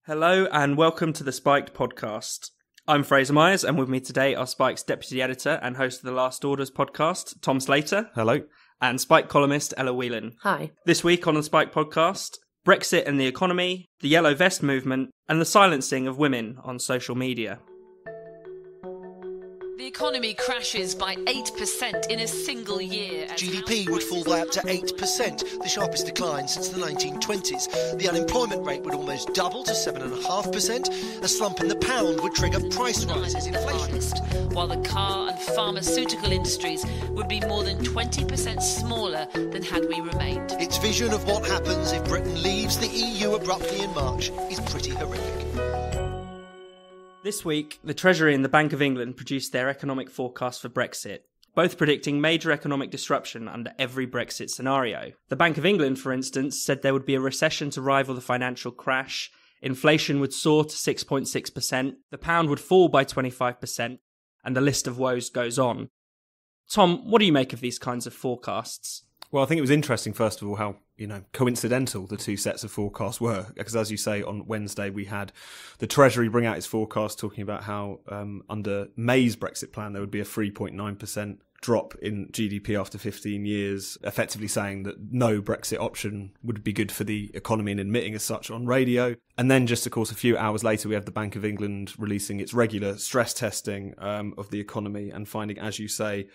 Hello and welcome to the Spiked podcast. I'm Fraser Myers, and with me today are Spike's deputy editor and host of the Last Orders podcast, Tom Slater. Hello. And Spike columnist Ella Whelan. Hi. This week on the Spike podcast, Brexit and the economy, the Yellow Vest movement, and the silencing of women on social media. The economy crashes by 8% in a single year. GDP would fall by up to 8%, the sharpest decline since the 1920s. The unemployment rate would almost double to 7.5%. A slump in the pound would trigger price rises. Inflation. While the car and pharmaceutical industries would be more than 20% smaller than had we remained. Its vision of what happens if Britain leaves the EU abruptly in March is pretty horrific. This week, the Treasury and the Bank of England produced their economic forecast for Brexit, both predicting major economic disruption under every Brexit scenario. The Bank of England, for instance, said there would be a recession to rival the financial crash, inflation would soar to 6.6%, the pound would fall by 25%, and the list of woes goes on. Tom, what do you make of these kinds of forecasts? Well, I think it was interesting, first of all, how, coincidental the two sets of forecasts were. Because as you say, on Wednesday, we had the Treasury bring out its forecast talking about how under May's Brexit plan, there would be a 3.9% drop in GDP after 15 years, effectively saying that no Brexit option would be good for the economy and admitting as such on radio. And then just, of course, a few hours later, we had the Bank of England releasing its regular stress testing of the economy and finding, as you say,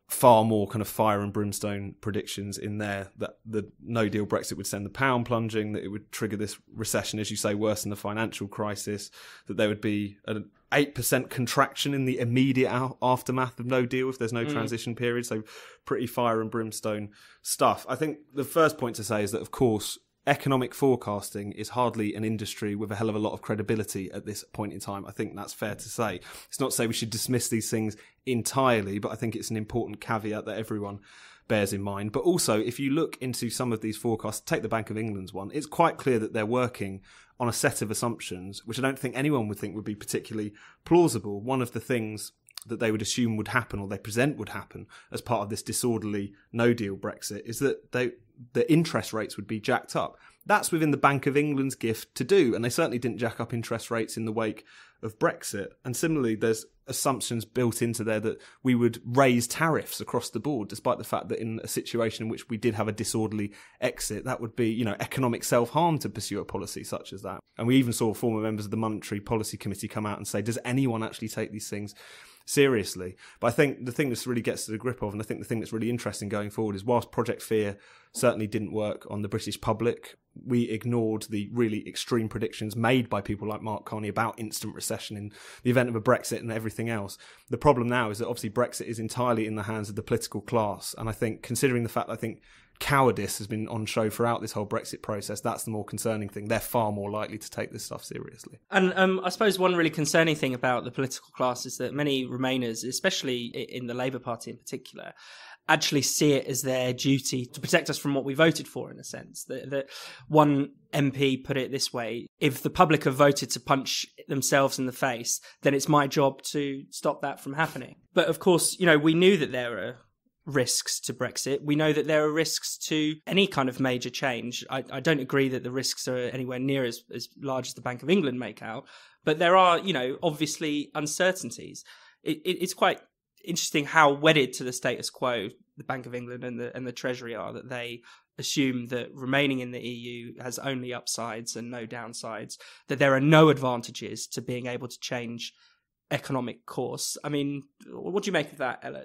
far more kind of fire and brimstone predictions in there, that the no-deal Brexit would send the pound plunging, that it would trigger this recession, as you say, worse than the financial crisis, that there would be an 8% contraction in the immediate aftermath of no deal if there's no transition period. So pretty fire and brimstone stuff. I think the first point to say is that, of course, economic forecasting is hardly an industry with a hell of a lot of credibility at this point in time. I think that's fair to say. It's not to say we should dismiss these things entirely, but I think it's an important caveat that everyone bears in mind. But also, if you look into some of these forecasts, take the Bank of England's one, it's quite clear that they're working on a set of assumptions, which I don't think anyone would think would be particularly plausible. One of the things that they would assume would happen, or they present would happen as part of this disorderly no-deal Brexit, is that the interest rates would be jacked up. That's within the Bank of England's gift to do, and they certainly didn't jack up interest rates in the wake of Brexit. And similarly, there's assumptions built into there that we would raise tariffs across the board, despite the fact that in a situation in which we did have a disorderly exit, that would be, economic self-harm to pursue a policy such as that. And we even saw former members of the Monetary Policy Committee come out and say, does anyone actually take these things seriously? But I think the thing that really gets to the grip of, and I think the thing that's really interesting going forward, is whilst Project Fear certainly didn't work on the British public, we ignored the really extreme predictions made by people like Mark Carney about instant recession in the event of a Brexit and everything else. The problem now is that obviously Brexit is entirely in the hands of the political class. And I think, considering the fact that I think cowardice has been on show throughout this whole Brexit process, that's the more concerning thing. They're far more likely to take this stuff seriously. And I suppose one really concerning thing about the political class is that many Remainers, especially in the Labour Party in particular, actually see it as their duty to protect us from what we voted for, in a sense. That one MP put it this way: if the public have voted to punch themselves in the face, then it's my job to stop that from happening. But of course, we knew that there are risks to Brexit. We know that there are risks to any kind of major change. I don't agree that the risks are anywhere near as large as the Bank of England make out, but there are, obviously uncertainties. It's quite interesting how wedded to the status quo the Bank of England and the Treasury are, that they assume that remaining in the EU has only upsides and no downsides, that there are no advantages to being able to change economic course. I mean, what do you make of that, Ella?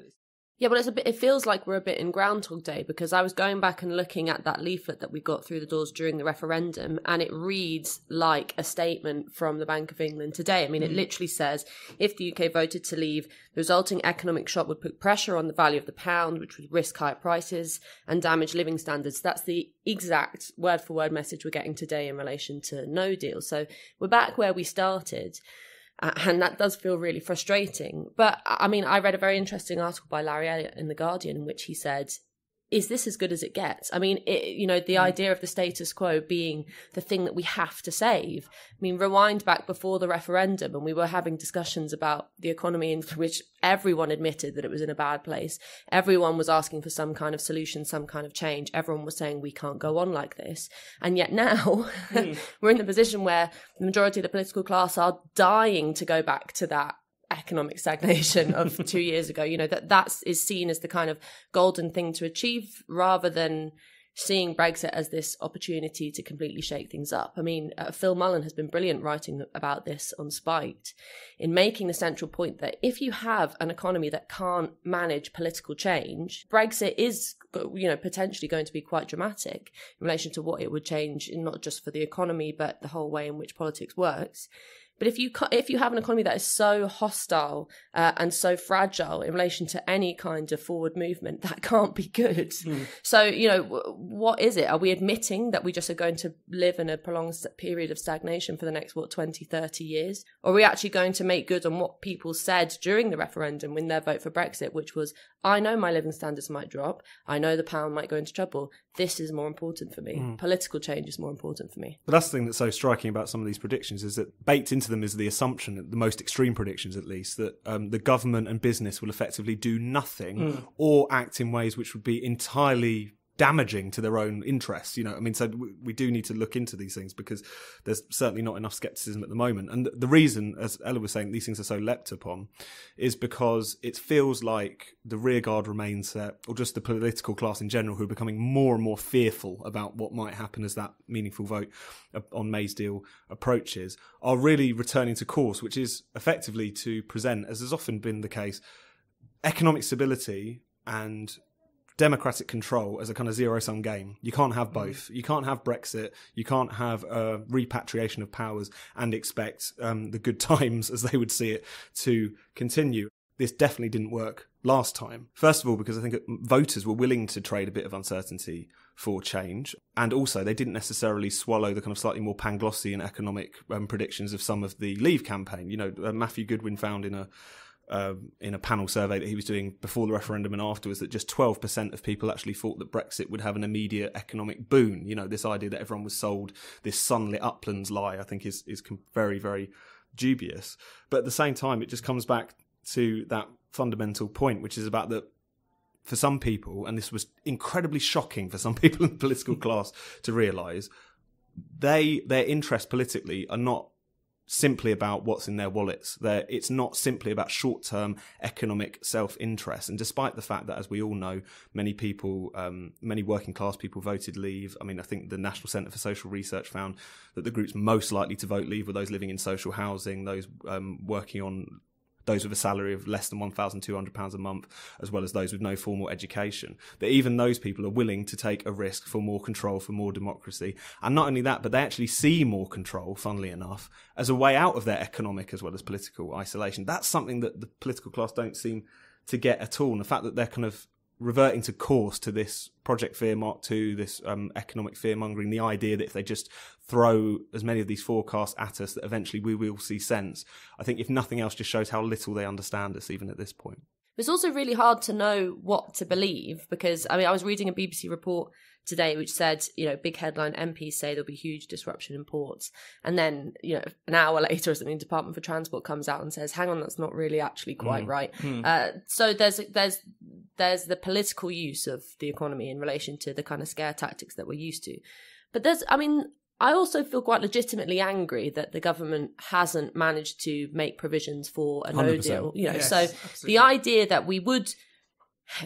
Yeah, but it feels like we're a bit in Groundhog Day, because I was going back and looking at that leaflet that we got through the doors during the referendum, and it reads like a statement from the Bank of England today. I mean, it literally says, if the UK voted to leave, the resulting economic shock would put pressure on the value of the pound, which would risk higher prices and damage living standards. That's the exact word-for-word message we're getting today in relation to no deal. So we're back where we started. And that does feel really frustrating. But I mean, I read a very interesting article by Larry Elliott in The Guardian, in which he said is this as good as it gets? I mean, the idea of the status quo being the thing that we have to save. I mean, rewind back before the referendum, and we were having discussions about the economy in which everyone admitted that it was in a bad place. Everyone was asking for some kind of solution, some kind of change. Everyone was saying we can't go on like this. And yet now we're in the position where the majority of the political class are dying to go back to that economic stagnation of 2 years ago. That is seen as the kind of golden thing to achieve, rather than seeing Brexit as this opportunity to completely shake things up. I mean, Phil Mullen has been brilliant writing about this on Spiked, in making the central point that if you have an economy that can't manage political change, Brexit is, potentially going to be quite dramatic in relation to what it would change, not just for the economy, but the whole way in which politics works. But if you have an economy that is so hostile and so fragile in relation to any kind of forward movement, that can't be good. So, what is it? Are we admitting that we just are going to live in a prolonged period of stagnation for the next, 20, 30 years? Or are we actually going to make good on what people said during the referendum in their vote for Brexit, which was, I know my living standards might drop. I know the pound might go into trouble. This is more important for me. Political change is more important for me. But that's the thing that's so striking about some of these predictions, is that baked into them is the assumption, the most extreme predictions at least, that the government and business will effectively do nothing or act in ways which would be entirely damaging to their own interests. So we do need to look into these things, because there's certainly not enough scepticism at the moment. And the reason, as Ella was saying, these things are so leapt upon is because it feels like the rearguard remains there, or just the political class in general, who are becoming more and more fearful about what might happen as that meaningful vote on May's deal approaches, are really returning to course, which is effectively to present, as has often been the case, economic stability and democratic control as a kind of zero-sum game. You can't have both. You can't have Brexit. You can't have a repatriation of powers and expect the good times, as they would see it, to continue. This definitely didn't work last time. First of all, because I think voters were willing to trade a bit of uncertainty for change. And also, they didn't necessarily swallow the kind of slightly more Panglossian economic predictions of some of the Leave campaign. Matthew Goodwin found in a panel survey that he was doing before the referendum and afterwards that just 12% of people actually thought that Brexit would have an immediate economic boon. This idea that everyone was sold this sunlit uplands lie, I think is very, very dubious. But at the same time, it just comes back to that fundamental point, which is about that for some people, and this was incredibly shocking for some people in the political class to realise, their interests politically are not simply about what's in their wallets. It's not simply about short-term economic self-interest. And despite the fact that, as we all know, many people, many working class people voted Leave. I mean, I think the National Centre for Social Research found that the groups most likely to vote Leave were those living in social housing, those working on those with a salary of less than £1,200 a month, as well as those with no formal education, that even those people are willing to take a risk for more control, for more democracy. And not only that, but they actually see more control, funnily enough, as a way out of their economic as well as political isolation. That's something that the political class don't seem to get at all. And the fact that they're kind of reverting to course to this Project Fear Mark II, this economic fear-mongering, the idea that if they just throw as many of these forecasts at us that eventually we will see sense, I think if nothing else just shows how little they understand us even at this point. It's also really hard to know what to believe, because I was reading a BBC report today which said, big headline, MPs say there'll be huge disruption in ports. And then, an hour later or something, the Department for Transport comes out and says, hang on, that's not really actually quite right. So there's the political use of the economy in relation to the kind of scare tactics that we're used to. But I also feel quite legitimately angry that the government hasn't managed to make provisions for a no deal. Yes, so absolutely. The idea that we would,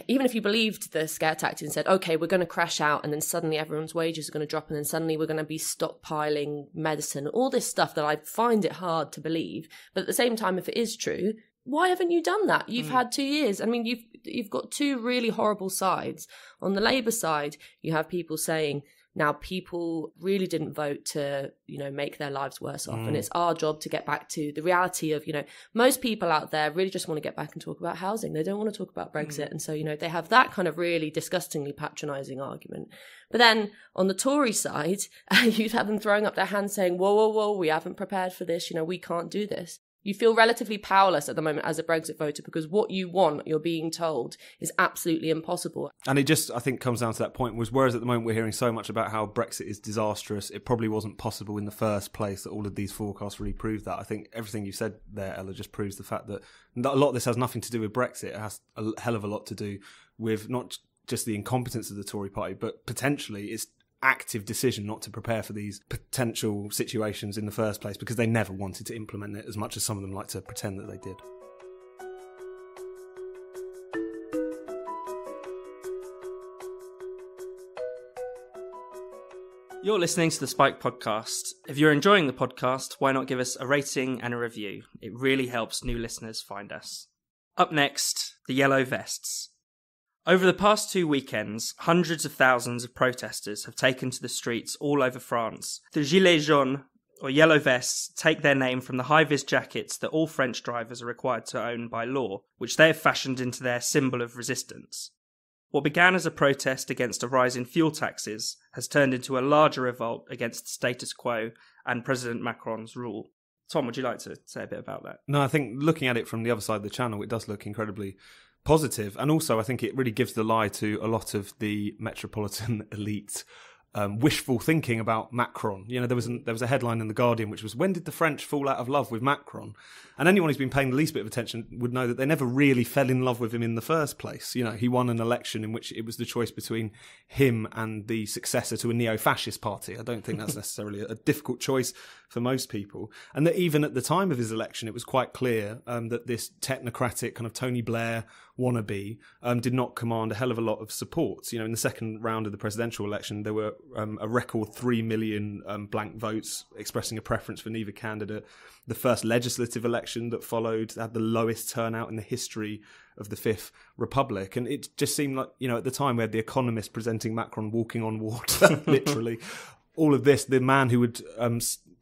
even if you believed the scare tactic and said, okay, we're going to crash out and then suddenly everyone's wages are going to drop and then suddenly we're going to be stockpiling medicine, all this stuff that I find it hard to believe. But at the same time, if it is true, why haven't you done that? You've had 2 years. I mean, you've got two really horrible sides. On the Labour side, you have people saying, now, people really didn't vote to, make their lives worse off. And it's our job to get back to the reality of, most people out there really just want to get back and talk about housing. They don't want to talk about Brexit. And so, they have that kind of really disgustingly patronising argument. But then on the Tory side, you'd have them throwing up their hands saying, whoa, we haven't prepared for this. We can't do this. You feel relatively powerless at the moment as a Brexit voter because what you want, you're being told, is absolutely impossible. And it just, I think, comes down to that point, was whereas at the moment we're hearing so much about how Brexit is disastrous, it probably wasn't possible in the first place that all of these forecasts really prove that. I think everything you said there, Ella, just proves the fact that a lot of this has nothing to do with Brexit. It has a hell of a lot to do with not just the incompetence of the Tory party, but potentially its active decision not to prepare for these potential situations in the first place, because they never wanted to implement it, as much as some of them like to pretend that they did. You're listening to the Spike Podcast. If you're enjoying the podcast, why not give us a rating and a review? It really helps new listeners find us. Up next, the Yellow Vests. Over the past 2 weekends, hundreds of thousands of protesters have taken to the streets all over France. The Gilets jaunes, or Yellow Vests, take their name from the high-vis jackets that all French drivers are required to own by law, which they have fashioned into their symbol of resistance. What began as a protest against a rise in fuel taxes has turned into a larger revolt against the status quo and President Macron's rule. Tom, would you like to say a bit about that? No, I think looking at it from the other side of the channel, it does look incredibly positive. And also, I think it really gives the lie to a lot of the metropolitan elite wishful thinking about Macron. You know, there was a headline in The Guardian which was, when did the French fall out of love with Macron? And anyone who's been paying the least bit of attention would know that they never really fell in love with him in the first place. You know, he won an election in which it was the choice between him and the successor to a neo-fascist party. I don't think that's necessarily a difficult choice for most people. And that even at the time of his election, it was quite clear that this technocratic kind of Tony Blair wannabe did not command a hell of a lot of support. You know, in the second round of the presidential election, there were a record 3 million blank votes expressing a preference for neither candidate. The first legislative election that followed had the lowest turnout in the history of the Fifth Republic. And it just seemed like, you know, at the time we had The Economist presenting Macron walking on water, literally. All of this, the man who would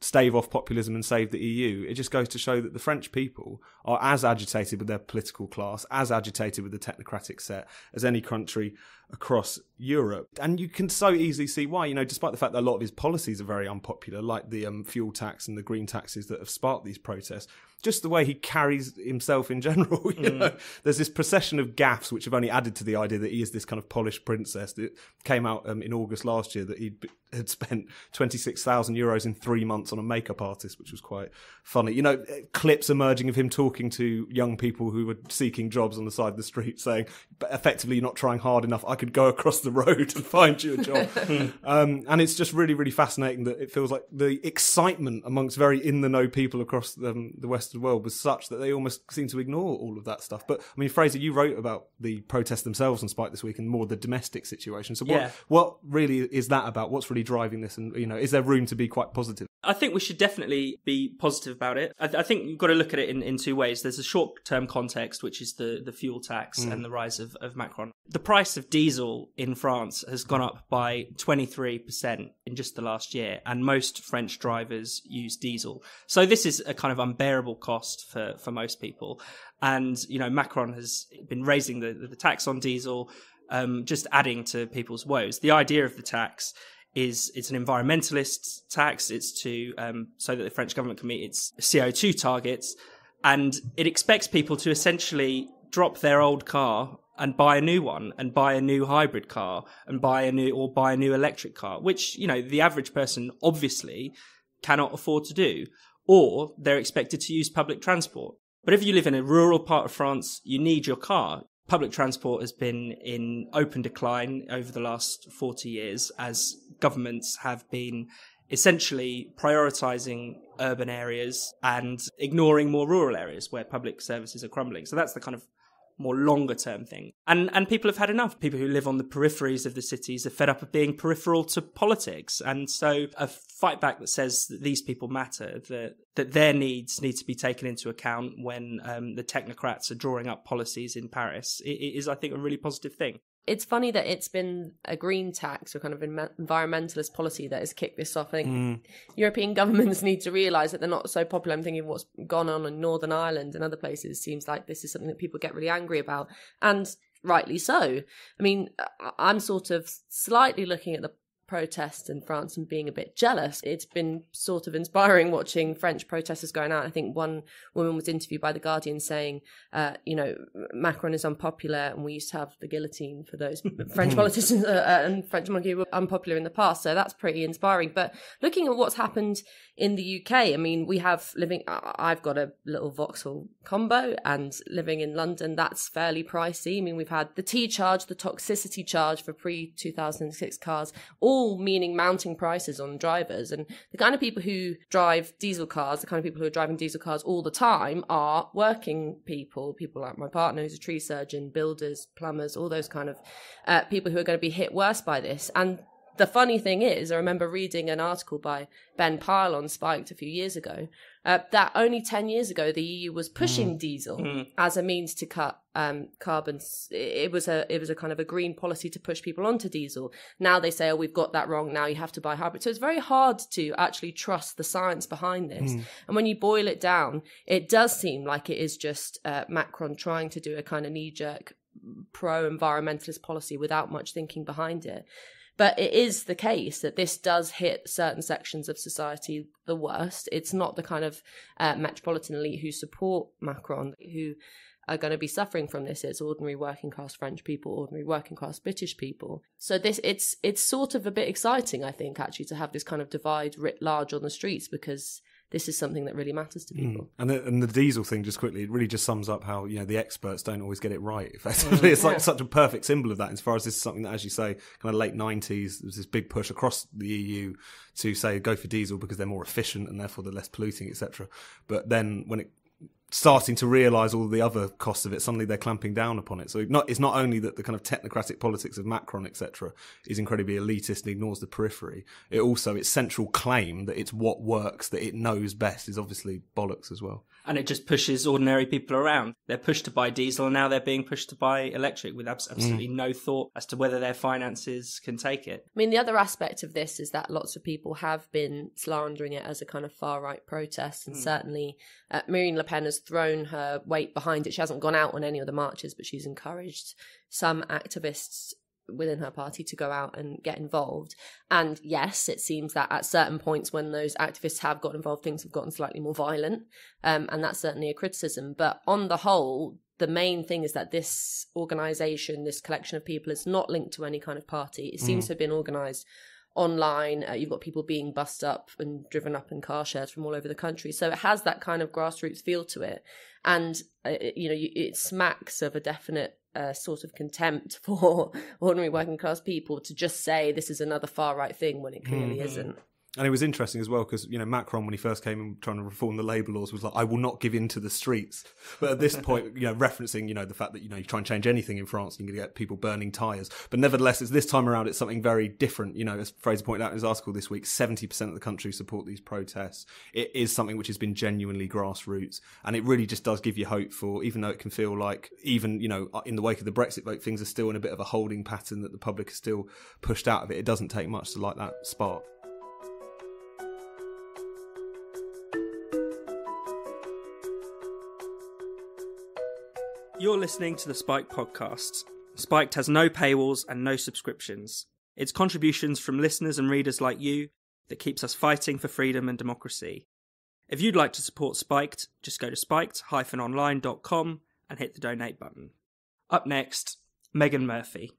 stave off populism and save the EU, it just goes to show that the French people are as agitated with their political class, as agitated with the technocratic set as any country across Europe. And you can so easily see why, you know, despite the fact that a lot of his policies are very unpopular, like the fuel tax and the green taxes that have sparked these protests, just the way he carries himself in general. You know, there's this procession of gaffes which have only added to the idea that he is this kind of polished princess. It came out in August last year that he had spent €26,000 in 3 months on a makeup artist, which was quite funny. You know, clips emerging of him talking to young people who were seeking jobs on the side of the street, saying, effectively, you're not trying hard enough. I could go across the road and find you a job. And it's just really, really fascinating that it feels like the excitement amongst very in-the-know people across the Western world was such that they almost seem to ignore all of that stuff. But, I mean, Fraser, you wrote about the protests themselves on Spike this week and more the domestic situation. So what really is that about? What's really driving this? And, you know, is there room to be quite positive? I think we should definitely be positive about it. I think you've got to look at it in two ways. There's a short-term context, which is the fuel tax and the rise of Macron. The price of diesel in France has gone up by 23% in just the last year, and most French drivers use diesel. So this is a kind of unbearable cost for most people. And, you know, Macron has been raising the tax on diesel, just adding to people's woes. The idea of the tax is it's an environmentalist tax. It's to so that the French government can meet its CO2 targets, and it expects people to essentially drop their old car and buy a new one, and buy a new hybrid car, and buy a new electric car, which, you know, the average person obviously cannot afford to do, or they're expected to use public transport. But if you live in a rural part of France, you need your car. Public transport has been in open decline over the last 40 years as governments have been essentially prioritising urban areas and ignoring more rural areas where public services are crumbling. So that's the kind of more longer term thing. And people have had enough. People who live on the peripheries of the cities are fed up of being peripheral to politics. And so a fight back that says that these people matter, that their needs need to be taken into account when the technocrats are drawing up policies in Paris, it is, I think, a really positive thing. It's funny that it's been a green tax or kind of environmentalist policy that has kicked this off. I think European governments need to realise that they're not so popular. I'm thinking of what's gone on in Northern Ireland and other places. It seems like this is something that people get really angry about, and rightly so. I mean, I'm sort of slightly looking at the protest in France and being a bit jealous. It's been sort of inspiring watching French protesters going out. I think one woman was interviewed by The Guardian saying, Macron is unpopular, and we used to have the guillotine for those French politicians and French monarchy were unpopular in the past. So that's pretty inspiring. But looking at what's happened in the UK, I mean, I've got a little Vauxhall combo, and living in London, that's fairly pricey. I mean, we've had the T charge, the toxicity charge for pre-2006 cars, all meaning mounting prices on drivers. And the kind of people who drive diesel cars, the kind of people who are driving diesel cars all the time are working people like my partner who's a tree surgeon, builders, plumbers, all those kind of people who are going to be hit worse by this. And the funny thing is, I remember reading an article by Ben Pyle on Spiked a few years ago, that only 10 years ago the EU was pushing diesel as a means to cut carbon. It was a kind of a green policy to push people onto diesel. Now they say, oh, we've got that wrong, now you have to buy hybrid. So it's very hard to actually trust the science behind this. And when you boil it down, it does seem like it is just Macron trying to do a kind of knee-jerk pro-environmentalist policy without much thinking behind it. But it is the case that this does hit certain sections of society the worst. It's not the kind of metropolitan elite who support Macron who are going to be suffering from this. It's ordinary working class French people, ordinary working class British people. So it's sort of a bit exciting, I think, actually, to have this kind of divide writ large on the streets, because this is something that really matters to people. And the diesel thing, just quickly, it really just sums up how, the experts don't always get it right, effectively. It's like such a perfect symbol of that, as far as this is something that, as you say, kind of late 90s, there was this big push across the EU to say, go for diesel because they're more efficient and therefore they're less polluting, etc. But then when it starting to realise all the other costs of it, suddenly they're clamping down upon it. So it's not only that the kind of technocratic politics of Macron, etc., is incredibly elitist and ignores the periphery, it also, its central claim that it's what works, that it knows best, is obviously bollocks as well. And it just pushes ordinary people around. They're pushed to buy diesel, and now they're being pushed to buy electric with absolutely no thought as to whether their finances can take it. I mean, the other aspect of this is that lots of people have been slandering it as a kind of far-right protest, and certainly Marine Le Pen has thrown her weight behind it. She hasn't gone out on any of the marches, but she's encouraged some activists within her party to go out and get involved. And yes, it seems that at certain points when those activists have got involved, things have gotten slightly more violent, and that's certainly a criticism. But on the whole, the main thing is that this organisation, this collection of people, is not linked to any kind of party. It seems to have been organised online. You've got people being bussed up and driven up in car shares from all over the country. So it has that kind of grassroots feel to it. And, it smacks of a definite sort of contempt for ordinary working class people to just say this is another far right thing when it clearly isn't. And it was interesting as well because, Macron, when he first came in trying to reform the labour laws, was like, I will not give in to the streets. But at this point, referencing, the fact that, you try and change anything in France, you're going to get people burning tyres. But nevertheless, this time around, it's something very different. As Fraser pointed out in his article this week, 70% of the country support these protests. It is something which has been genuinely grassroots. And it really just does give you hope for, even though it can feel like, even, in the wake of the Brexit vote, things are still in a bit of a holding pattern that the public is still pushed out of it. It doesn't take much to light that spark. You're listening to the Spiked podcast. Spiked has no paywalls and no subscriptions. It's contributions from listeners and readers like you that keeps us fighting for freedom and democracy. If you'd like to support Spiked, just go to spiked-online.com and hit the donate button. Up next, Meghan Murphy.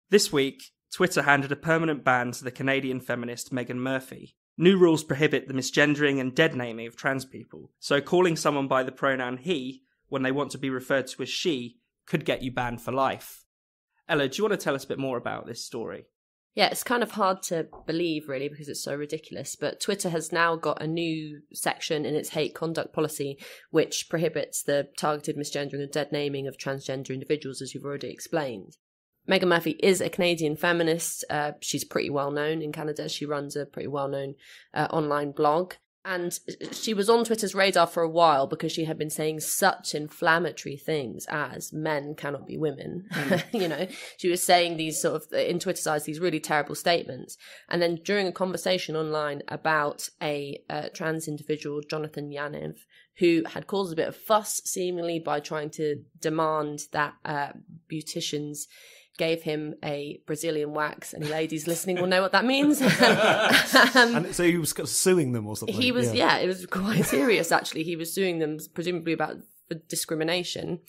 This week, Twitter handed a permanent ban to the Canadian feminist Meghan Murphy. New rules prohibit the misgendering and dead naming of trans people, so calling someone by the pronoun he when they want to be referred to as she could get you banned for life. Ella, do you want to tell us a bit more about this story? Yeah, it's kind of hard to believe, really, because it's so ridiculous. But Twitter has now got a new section in its hate conduct policy, which prohibits the targeted misgendering and dead naming of transgender individuals, as you've already explained. Meghan Murphy is a Canadian feminist. She's pretty well known in Canada. She runs a pretty well-known online blog. And she was on Twitter's radar for a while because she had been saying such inflammatory things as men cannot be women. She was saying these sort of, in Twitter's eyes, these really terrible statements. And then during a conversation online about a trans individual, Jonathan Yaniv, who had caused a bit of fuss, seemingly by trying to demand that beauticians gave him a Brazilian wax. Any ladies listening will know what that means. And so he was suing them or something? He was, it was quite serious, actually. He was suing them, presumably for discrimination.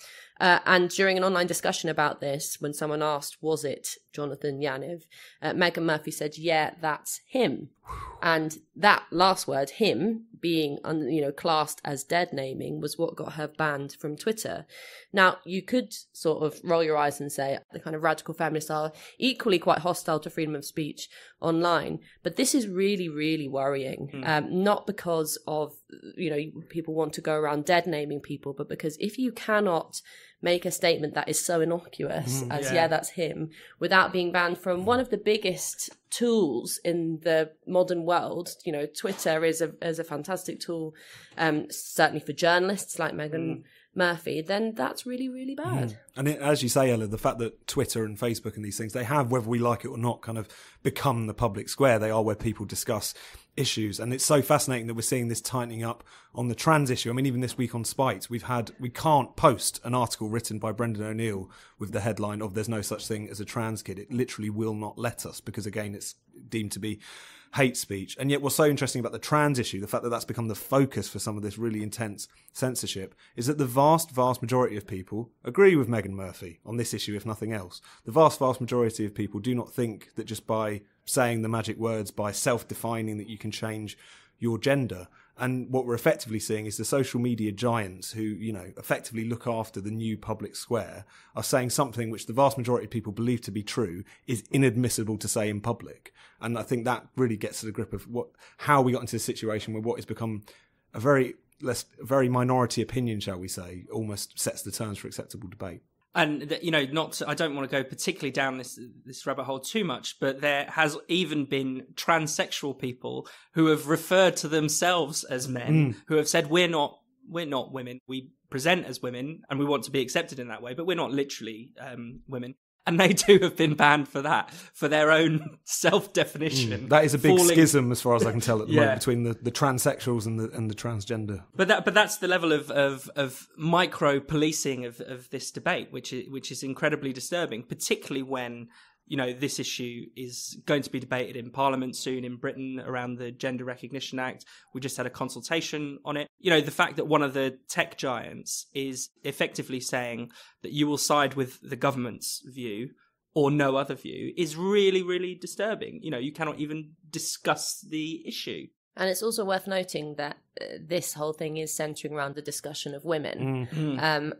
And during an online discussion about this, when someone asked, was it Jonathan Yaniv, Meghan Murphy said, yeah, that's him. And that last word, him, being classed as dead naming, was what got her banned from Twitter. Now, you could sort of roll your eyes and say the kind of radical feminists are equally quite hostile to freedom of speech online. But this is really, really worrying. Not because of, people want to go around dead naming people, but because if you cannot make a statement that is so innocuous as, that's him, without being banned from one of the biggest tools in the modern world. Twitter is a fantastic tool, certainly for journalists like Meghan Murphy, then that's really, really bad. And as you say, Ella, the fact that Twitter and Facebook and these things, they have, whether we like it or not, kind of become the public square. They are where people discuss issues. And it's so fascinating that we're seeing this tightening up on the trans issue. I mean, even this week on Spiked, we can't post an article written by Brendan O'Neill with the headline of "There's no such thing as a trans kid." It literally will not let us because, again, it's deemed to be hate speech. And yet what's so interesting about the trans issue, the fact that that's become the focus for some of this really intense censorship, is that the vast, vast majority of people agree with Meghan Murphy on this issue, if nothing else. The vast, vast majority of people do not think that just by saying the magic words, by self-defining, that you can change your gender. And what we're effectively seeing is the social media giants who, effectively look after the new public square are saying something which the vast majority of people believe to be true is inadmissible to say in public. And I think that really gets to the grip of how we got into this situation where what has become a very minority opinion, shall we say, almost sets the terms for acceptable debate. And, I don't want to go particularly down this rabbit hole too much, but there has even been transsexual people who have referred to themselves as men, who have said, we're not women. We present as women and we want to be accepted in that way, but we're not literally women. And they too have been banned for that, for their own self-definition. That is a big schism, as far as I can tell, at the moment, between the transsexuals and the transgender. But that's the level of micro policing of this debate, which is incredibly disturbing, particularly when this issue is going to be debated in Parliament soon in Britain around the Gender Recognition Act. We just had a consultation on it. The fact that one of the tech giants is effectively saying that you will side with the government's view or no other view is really, really disturbing. You cannot even discuss the issue. And it's also worth noting that this whole thing is centering around the discussion of women.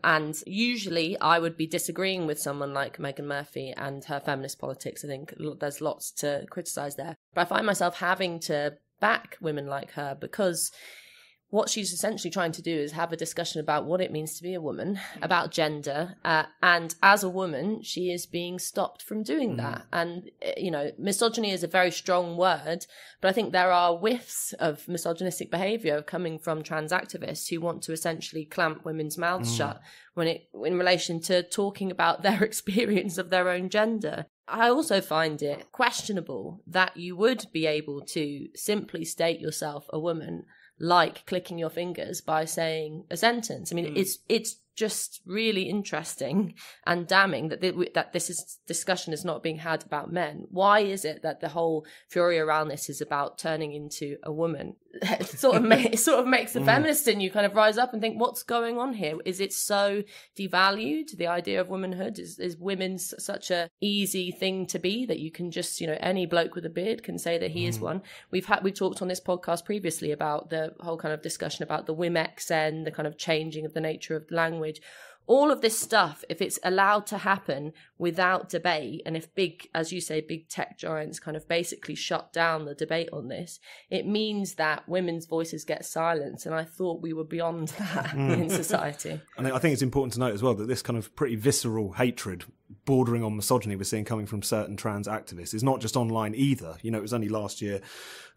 And usually I would be disagreeing with someone like Meghan Murphy and her feminist politics. I think there's lots to criticise there. But I find myself having to back women like her because what she's essentially trying to do is have a discussion about what it means to be a woman, about gender. And as a woman, she is being stopped from doing that. And, misogyny is a very strong word, but I think there are whiffs of misogynistic behaviour coming from trans activists who want to essentially clamp women's mouths shut in relation to talking about their experience of their own gender. I also find it questionable that you would be able to simply state yourself a woman like clicking your fingers by saying a sentence. I mean, it's just really interesting and damning that this discussion is not being had about men. Why is it that the whole fury around this is about turning into a woman? It sort of makes the feminist in you kind of rise up and think, what's going on here? Is it so devalued, the idea of womanhood? Is women such a easy thing to be that you can just, any bloke with a beard can say that he is one? We talked on this podcast previously about the whole kind of discussion about the WMXN, the kind of changing of the nature of the language. All of this stuff, if it's allowed to happen without debate, and if big tech giants kind of basically shut down the debate on this, it means that women's voices get silenced. And I thought we were beyond that in society. And I think it's important to note as well that this kind of pretty visceral hatred bordering on misogyny we're seeing coming from certain trans activists is not just online either. It was only last year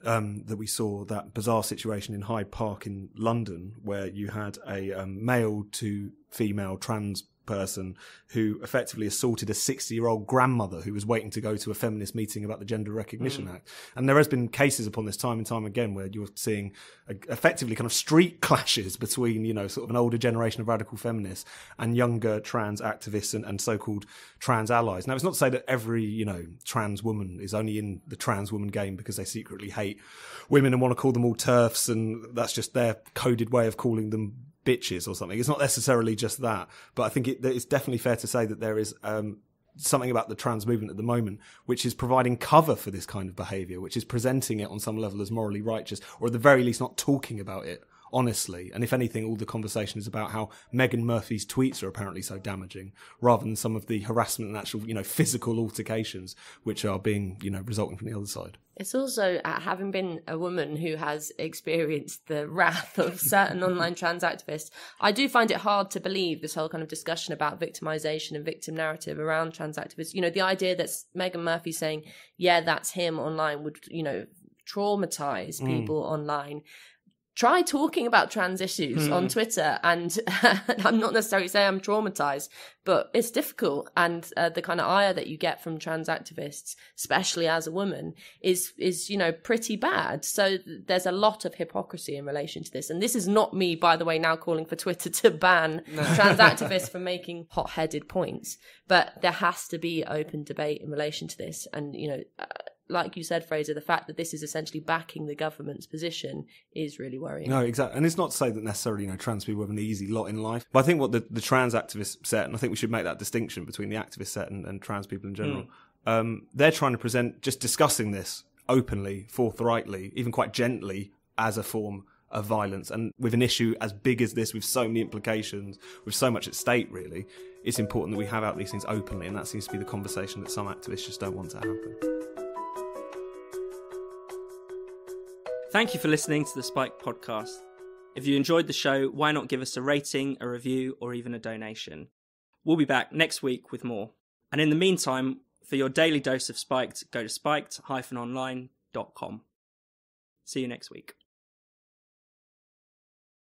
that we saw that bizarre situation in Hyde Park in London where you had a male to female trans person who effectively assaulted a 60-year-old grandmother who was waiting to go to a feminist meeting about the Gender Recognition Act. And there has been cases upon this time and time again where you're seeing effectively kind of street clashes between, you know, sort of an older generation of radical feminists and younger trans activists and so-called trans allies. Now, it's not to say that every, you know, trans woman is only in the trans woman game because they secretly hate women and want to call them all TERFs, and that's just their coded way of calling them bitches or something. It's not necessarily just that, but I think it's definitely fair to say that there is something about the trans movement at the moment which is providing cover for this kind of behaviour, which is presenting it on some level as morally righteous, or at the very least not talking about it honestly. And if anything, all the conversation is about how Meghan Murphy's tweets are apparently so damaging, rather than some of the harassment and actual, you know, physical altercations which are being, you know, resulting from the other side. It's also, having been a woman who has experienced the wrath of certain online trans activists, I do find it hard to believe this whole kind of discussion about victimization and victim narrative around trans activists. You know, the idea that Meghan Murphy saying, yeah, that's him online would, you know, traumatize people online. Try talking about trans issues on Twitter, and I'm not necessarily saying I'm traumatized, but it's difficult. And the kind of ire that you get from trans activists, especially as a woman, is you know, pretty bad. So there's a lot of hypocrisy in relation to this. And this is not me, by the way, now calling for Twitter to ban trans activists for making hot-headed points. But there has to be open debate in relation to this. And, you know, like you said, Fraser, the fact that this is essentially backing the government's position is really worrying. No, exactly. And it's not to say that necessarily, you know, trans people have an easy lot in life. But I think what the trans activist set, and I think we should make that distinction between the activist set and trans people in general, they're trying to present just discussing this openly, forthrightly, even quite gently, as a form of violence. And with an issue as big as this, with so many implications, with so much at stake, really, it's important that we have out these things openly. And that seems to be the conversation that some activists just don't want to happen. Thank you for listening to the Spike podcast. If you enjoyed the show, why not give us a rating, a review, or even a donation? We'll be back next week with more. And in the meantime, for your daily dose of Spiked, go to spiked-online.com. See you next week.